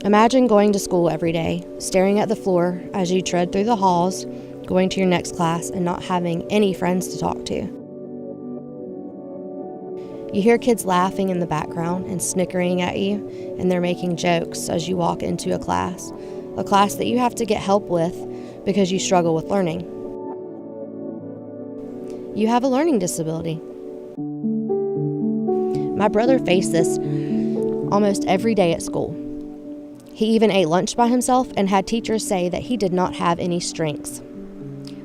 Imagine going to school every day, staring at the floor as you tread through the halls, going to your next class, and not having any friends to talk to. You hear kids laughing in the background and snickering at you, and they're making jokes as you walk into a class that you have to get help with because you struggle with learning. You have a learning disability. My brother faced this almost every day at school. He even ate lunch by himself and had teachers say that he did not have any strengths.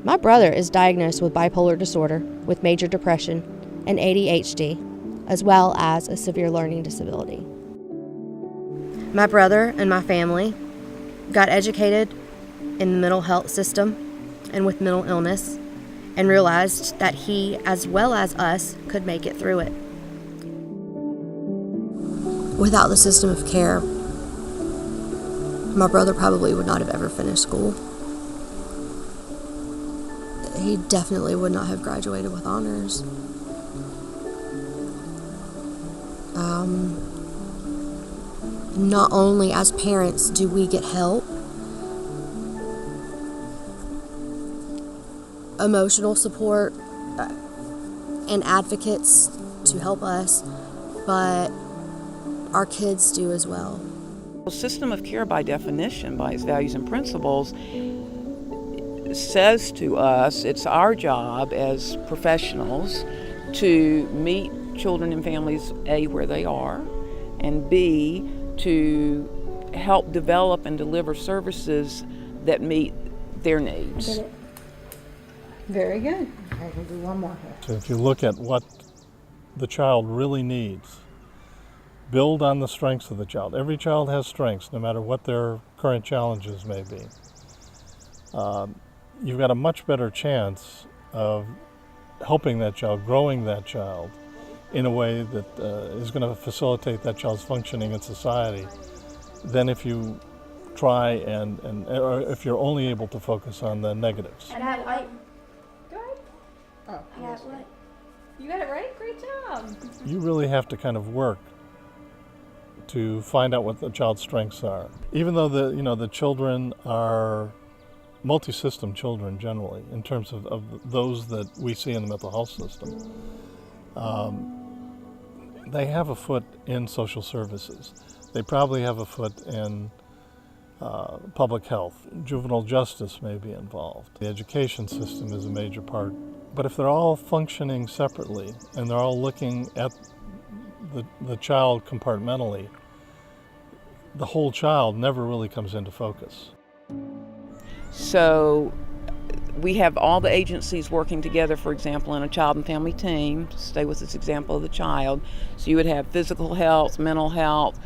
My brother is diagnosed with bipolar disorder, with major depression, and ADHD, as well as a severe learning disability. My brother and my family got educated in the mental health system and with mental illness, and realized that he, as well as us, could make it through it. Without the system of care, my brother probably would not have ever finished school. He definitely would not have graduated with honors. Not only as parents do we get help, emotional support, and advocates to help us, but our kids do as well. The system of care, by definition, by its values and principles, says to us it's our job as professionals to meet children and families, A, where they are, and B, to help develop and deliver services that meet their needs. Very good. Okay, we'll do one more here. So if you look at what the child really needs, build on the strengths of the child. Every child has strengths, no matter what their current challenges may be. You've got a much better chance of helping that child, growing that child in a way that is going to facilitate that child's functioning in society than if you try or if you're only able to focus on the negatives. And I like. Go ahead. Oh, I got what? you got it right. Great job. You really have to kind of work to find out what the child's strengths are. Even though the children are multi-system children generally, in terms of those that we see in the mental health system, they have a foot in social services. They probably have a foot in public health. Juvenile justice may be involved. The education system is a major part. But if they're all functioning separately and they're all looking at the child compartmentally, the whole child never really comes into focus. So we have all the agencies working together, for example, in a child and family team, to stay with this example of the child. So you would have physical health, mental health,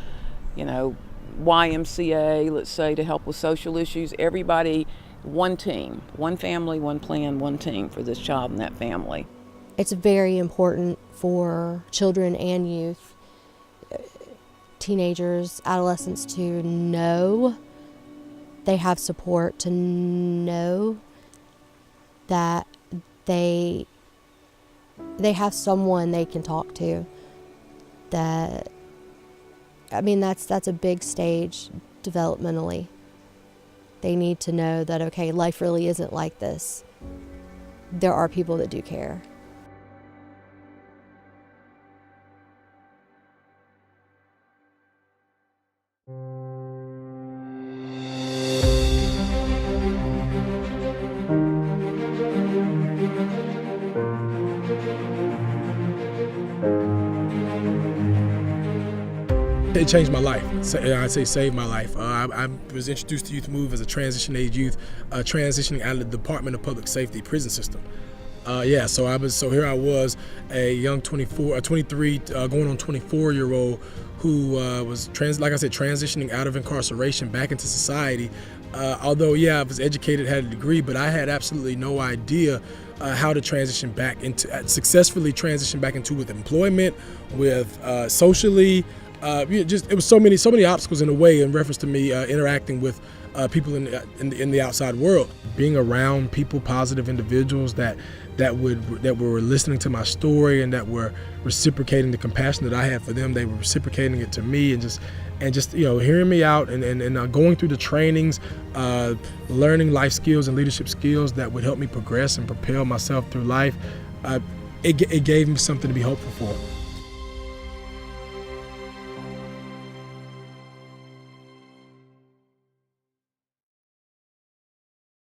YMCA, let's say, to help with social issues. Everybody, one team, one family, one plan, one team for this child and that family. It's very important for children and youth, teenagers, adolescents, to know they have support, to know that they have someone they can talk to. That's a big stage developmentally. They need to know that, okay, life really isn't like this. There are people that do care. It changed my life. I'd say saved my life. I was introduced to Youth Move as a transition age youth, transitioning out of the Department of Public Safety prison system. So here I was, a young 23, going on 24-year-old who was transitioning out of incarceration back into society. Although I was educated, had a degree, but I had absolutely no idea how to successfully transition back into with employment, with socially. It was so many obstacles in the way in reference to me interacting with people in the outside world. Being around people, positive individuals that were listening to my story and that were reciprocating the compassion that I had for them. They were reciprocating it to me, and just hearing me out and going through the trainings, learning life skills and leadership skills that would help me progress and propel myself through life. It gave me something to be hopeful for.